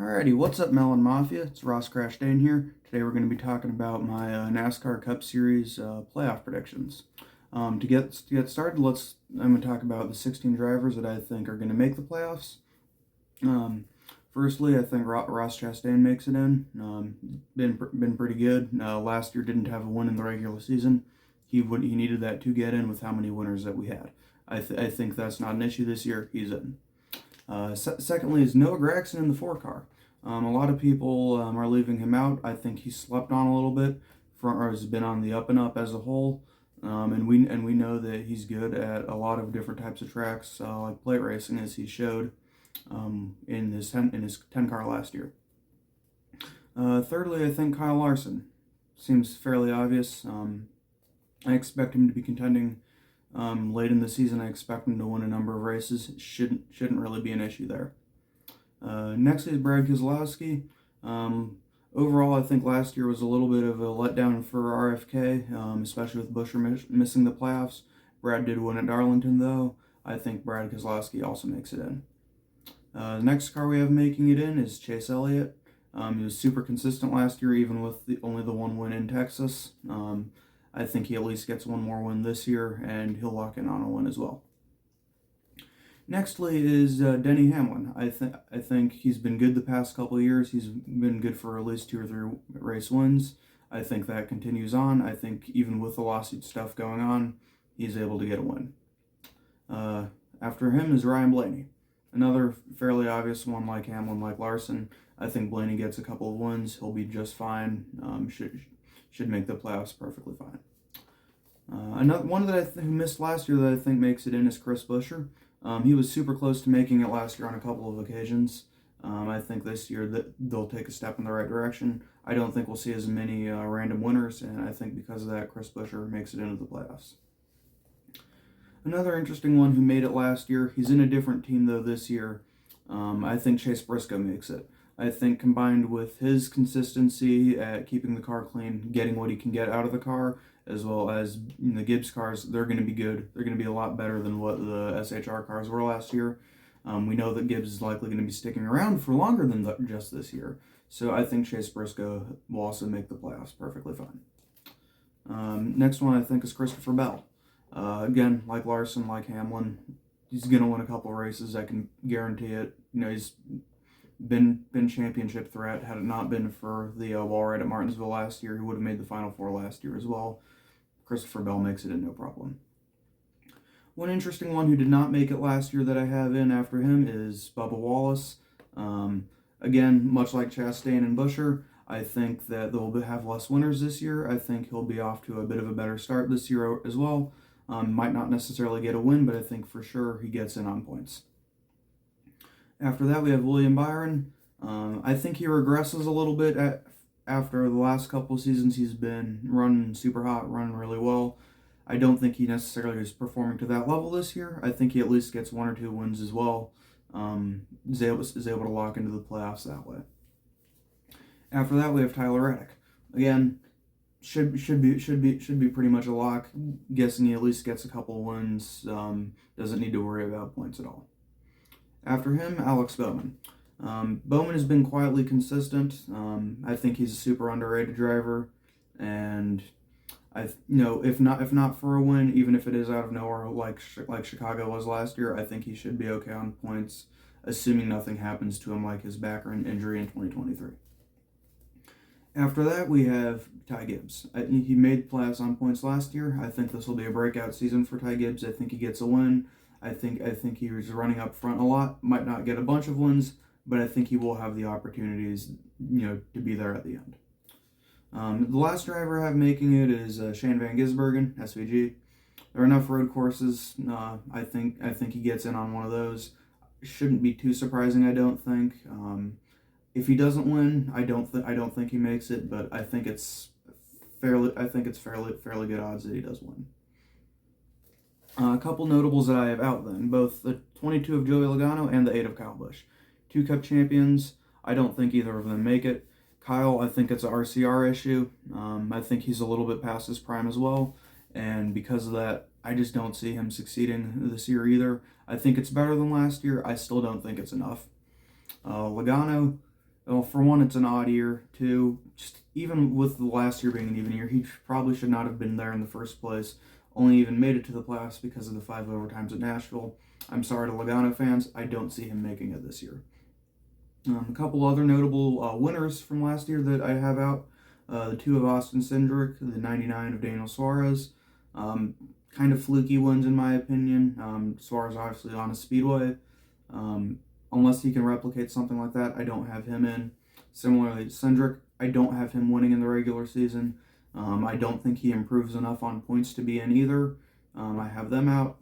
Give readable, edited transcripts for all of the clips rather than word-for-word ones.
Alrighty, what's up, Melon Mafia? It's Ross Crash Dane here. Today we're going to be talking about my NASCAR Cup Series playoff predictions. To get started, I'm going to talk about the 16 drivers that I think are going to make the playoffs. Firstly, I think Ross Chastain makes it in. Been pretty good. Last year didn't have a win in the regular season. He needed that to get in with how many winners that we had. I think that's not an issue this year. He's in. Secondly is Noah Gragson in the 4 car. A lot of people are leaving him out. I think he slept on a little bit, or has been on the up and up as a whole. And we know that he's good at a lot of different types of tracks, like plate racing, as he showed in his 10 car last year. Thirdly, I think Kyle Larson seems fairly obvious. I expect him to be contending late in the season. I expect him to win a number of races. Shouldn't really be an issue there. Next is Brad Keselowski. Overall, I think last year was a little bit of a letdown for RFK, especially with Buescher missing the playoffs. Brad did win at Darlington, though. I think Brad Keselowski also makes it in. The next car we have making it in is Chase Elliott. He was super consistent last year, even with only the one win in Texas. I think he at least gets one more win this year, and he'll lock in on a win as well. Nextly is Denny Hamlin. I think he's been good the past couple of years. He's been good for at least 2 or 3 race wins. I think that continues on. I think even with the lawsuit stuff going on, he's able to get a win. After him is Ryan Blaney. Another fairly obvious one, like Hamlin, like Larson. I think Blaney gets a couple of wins. He'll be just fine. Should make the playoffs perfectly fine. Another one that who missed last year that I think makes it in is Chris Buescher. He was super close to making it last year on a couple of occasions. I think this year that they'll take a step in the right direction. I don't think we'll see as many random winners, and I think because of that, Chris Buescher makes it into the playoffs. Another interesting one who made it last year, he's in a different team though this year. I think Chase Briscoe makes it. I think combined with his consistency at keeping the car clean, getting what he can get out of the car, as well as the Gibbs cars, they're going to be good. They're going to be a lot better than what the SHR cars were last year. We know that Gibbs is likely going to be sticking around for longer than just this year. So I think Chase Briscoe will also make the playoffs perfectly fine. Next one I think is Christopher Bell. Again, like Larson, like Hamlin, he's going to win a couple races. I can guarantee it. He's been championship threat. Had it not been for the wall ride at Martinsville last year, he would have made the Final Four last year as well. Christopher Bell makes it in no problem. One interesting one who did not make it last year that I have in after him is Bubba Wallace. Again, much like Chastain and Buescher, I think that they'll have less winners this year. I think he'll be off to a bit of a better start this year as well. Might not necessarily get a win, but I think for sure he gets in on points. After that, we have William Byron. I think he regresses a little bit after the last couple of seasons. He's been running super hot, running really well. I don't think he necessarily is performing to that level this year. I think he at least gets 1 or 2 wins as well. Is able to lock into the playoffs that way. After that, we have Tyler Reddick. Again, should be pretty much a lock. Guessing he at least gets a couple of wins. Doesn't need to worry about points at all. After him, Alex Bowman. Bowman has been quietly consistent. I think he's a super underrated driver, and if not for a win, even if it is out of nowhere like Chicago was last year, I think he should be okay on points, assuming nothing happens to him like his back or injury in 2023. After that, we have Ty Gibbs. He made playoffs on points last year. I think this will be a breakout season for Ty Gibbs. I think he gets a win. I think he was running up front a lot. Might not get a bunch of wins, but I think he will have the opportunities, to be there at the end. The last driver I have making it is Shane Van Gisbergen, SVG. There are enough road courses. I think he gets in on one of those. Shouldn't be too surprising, I don't think. If he doesn't win, I don't think he makes it, but I think it's fairly good odds that he does win. A couple notables that I have out then, both the 22 of Joey Logano and the 8 of Kyle Busch. 2 Cup champions, I don't think either of them make it. Kyle, I think it's an RCR issue. I think he's a little bit past his prime as well, and because of that, I just don't see him succeeding this year either. I think it's better than last year. I still don't think it's enough. Logano, Well, for one, it's an odd year. Two, just even with the last year being an even year, he probably should not have been there in the first place. Only even made it to the playoffs because of the 5 overtimes at Nashville. I'm sorry to Logano fans, I don't see him making it this year. A couple other notable winners from last year that I have out. The 2 of Austin Cindric, the 99 of Daniel Suarez. Kind of fluky ones in my opinion. Suarez obviously on a speedway. Unless he can replicate something like that, I don't have him in. Similarly to Cindric, I don't have him winning in the regular season. I don't think he improves enough on points to be in either. I have them out.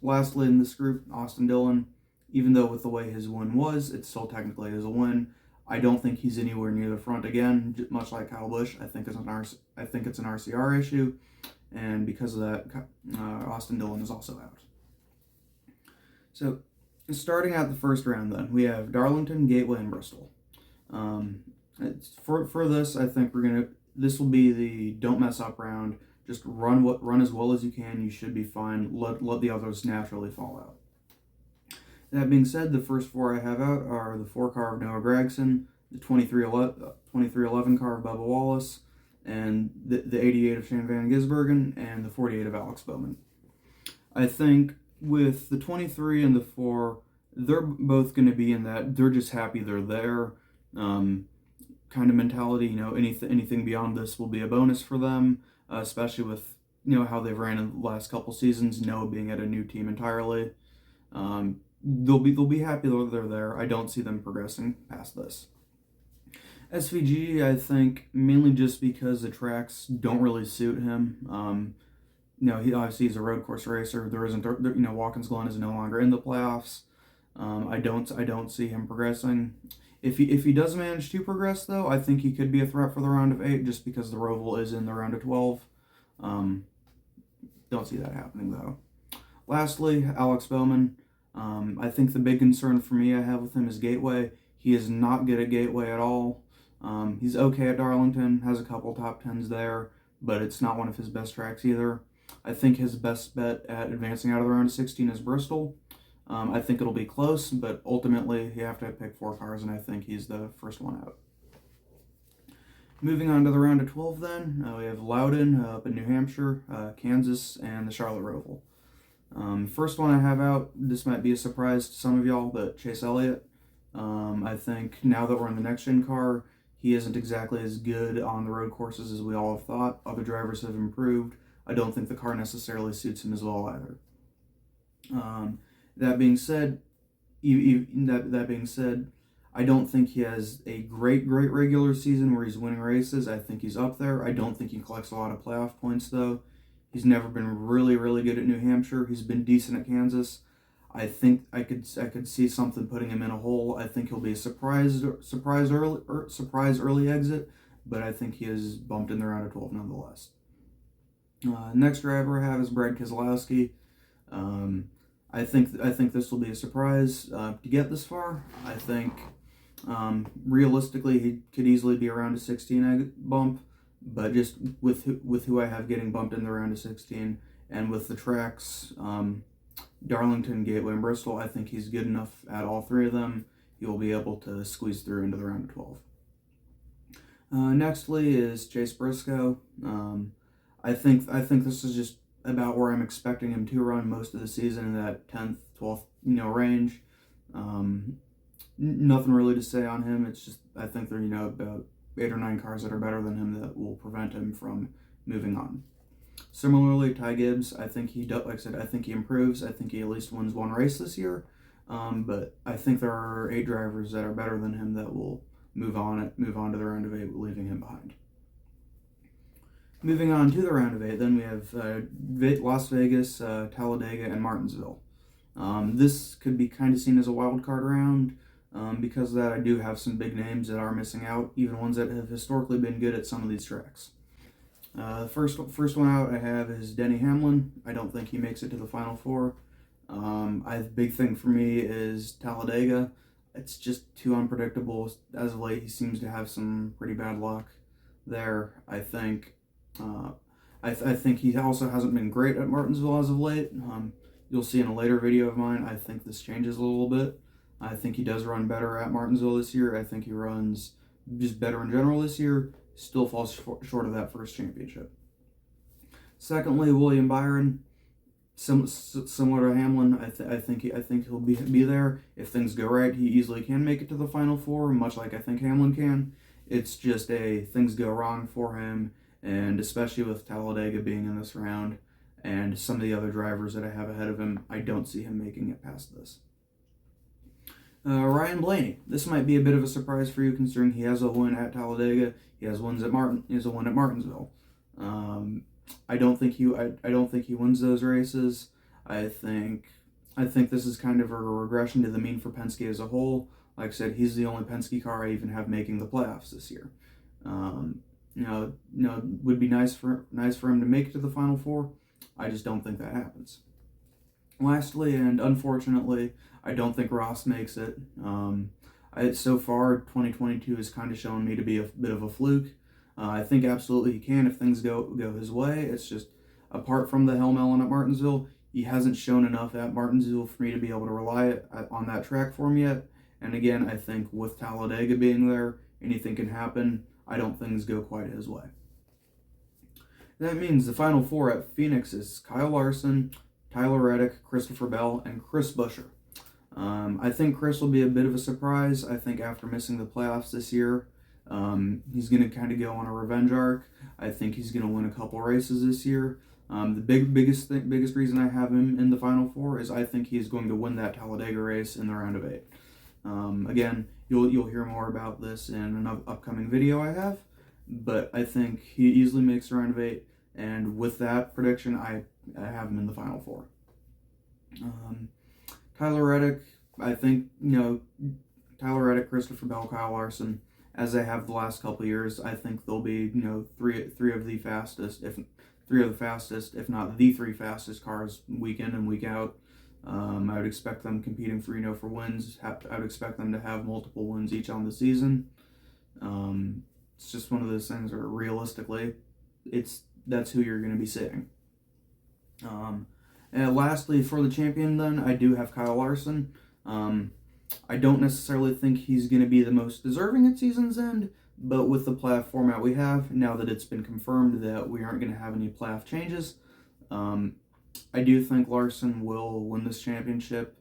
Lastly in this group, Austin Dillon. Even though with the way his win was, it still technically is a win. I don't think he's anywhere near the front again, much like Kyle Busch. I think it's an RCR issue, and because of that, Austin Dillon is also out. So, starting out the first round, then we have Darlington, Gateway, and Bristol. For this, I think this will be the don't mess up round. Just run as well as you can. You should be fine. Let the others naturally fall out. That being said, the first 4 I have out are the 4 car of Noah Gragson, the 2311 car of Bubba Wallace, and the 88 of Shane Van Gisbergen, and the 48 of Alex Bowman. I think with the 23 and the 4, they're both going to be in that they're just happy they're there kind of mentality. Anything beyond this will be a bonus for them, especially with how they've ran in the last couple seasons. Noah being at a new team entirely. They'll be happy that they're there. I don't see them progressing past this. SVG, I think, mainly just because the tracks don't really suit him. He obviously he's a road course racer. Watkins Glen is no longer in the playoffs. I don't see him progressing. If he does manage to progress, though, I think he could be a threat for the round of 8, just because the Roval is in the round of 12. Don't see that happening though. Lastly, Alex Bowman. I think the big concern for me I have with him is Gateway. He is not good at Gateway at all. He's okay at Darlington, has a couple top 10s there, but it's not one of his best tracks either. I think his best bet at advancing out of the round of 16 is Bristol. I think it'll be close, but ultimately you have to pick 4 cars, and I think he's the first one out. Moving on to the round of 12 then, we have Loudon up in New Hampshire, Kansas, and the Charlotte Roval. First one I have out, this might be a surprise to some of y'all, but Chase Elliott. I think now that we're in the next-gen car, he isn't exactly as good on the road courses as we all have thought. Other drivers have improved. I don't think the car necessarily suits him as well either. That being said, I don't think he has a great regular season where he's winning races. I think he's up there. I don't think he collects a lot of playoff points, though. He's never been really, really good at New Hampshire. He's been decent at Kansas. I think I could see something putting him in a hole. I think he'll be a surprise early exit, but I think he is bumped in the round of 12 nonetheless. Next driver I have is Brad Keselowski. I think this will be a surprise to get this far. I think realistically he could easily be around a 16 bump, but just with who I have getting bumped in the round of 16 and with the tracks Darlington, Gateway, and Bristol, I think he's good enough at all 3 of them. He will be able to squeeze through into the round of 12. Nextly is Chase Briscoe. I think this is just about where I'm expecting him to run most of the season, in that 10th, 12th, range. Nothing really to say on him. It's just I think there are about 8 or 9 cars that are better than him that will prevent him from moving on. Similarly, Ty Gibbs, I think he does. Like I said, I think he improves. I think he at least wins 1 race this year. But I think there are 8 drivers that are better than him that will move on to the round of 8, leaving him behind. Moving on to the round of 8, then we have Las Vegas, Talladega, and Martinsville. This could be kind of seen as a wild card round. Because of that, I do have some big names that are missing out, even ones that have historically been good at some of these tracks. First one out I have is Denny Hamlin. I don't think he makes it to the Final 4. The big thing for me is Talladega. It's just too unpredictable. As of late, he seems to have some pretty bad luck there. I think he also hasn't been great at Martinsville as of late. You'll see in a later video of mine, I think this changes a little bit. I think he does run better at Martinsville this year. I think he runs just better in general this year. Still falls short of that first championship. Secondly, William Byron, similar to Hamlin. I think he'll be there if things go right. He easily can make it to the Final Four, much like I think Hamlin can. It's just things go wrong for him, and especially with Talladega being in this round and some of the other drivers that I have ahead of him, I don't see him making it past this. Ryan Blaney. This might be a bit of a surprise for you, considering he has a win at Talladega. He has a win at Martinsville. I don't think he wins those races. I think this is kind of a regression to the mean for Penske as a whole. Like I said, he's the only Penske car I even have making the playoffs this year. Would be nice for him to make it to the Final Four. I just don't think that happens. Lastly, and unfortunately, I don't think Ross makes it. So far, 2022 has kind of shown me to be a bit of a fluke. I think absolutely he can if things go his way. It's just, apart from the Helm Ellen at Martinsville, he hasn't shown enough at Martinsville for me to be able to rely on that track for him yet. And again, I think with Talladega being there, anything can happen. I don't think things go quite his way. That means the Final Four at Phoenix is Kyle Larson, Tyler Reddick, Christopher Bell, and Chris Buescher. I think Chris will be a bit of a surprise. I think after missing the playoffs this year, he's going to kind of go on a revenge arc. I think he's going to win a couple races this year. The biggest reason I have him in the Final Four is I think he's going to win that Talladega race in the round of 8. Again, you'll hear more about this in an upcoming video I have, but I think he easily makes the round of 8, and with that prediction, I have him in the Final Four. Tyler Reddick, I think, Tyler Reddick, Christopher Bell, Kyle Larson, as they have the last couple of years, I think they'll be, three of the fastest, if not the 3 fastest cars week in and week out. I would expect them competing for wins. I would expect them to have multiple wins each on the season. It's just one of those things where realistically, that's who you're going to be seeing. And lastly, for the champion, then I do have Kyle Larson. I don't necessarily think he's going to be the most deserving at season's end, but with the playoff format we have, now that it's been confirmed that we aren't going to have any playoff changes, I do think Larson will win this championship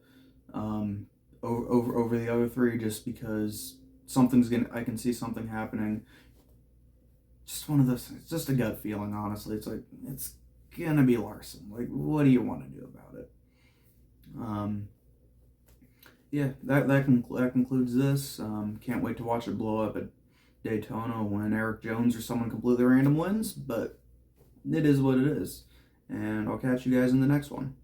over the other 3, just because I can see something happening. Just one of those things. It's just a gut feeling, honestly. It's like, it's gonna be Larson. Like, what do you want to do about it? That concludes this. Can't wait to watch it blow up at Daytona when Eric Jones or someone completely random wins, but it is what it is. And I'll catch you guys in the next one.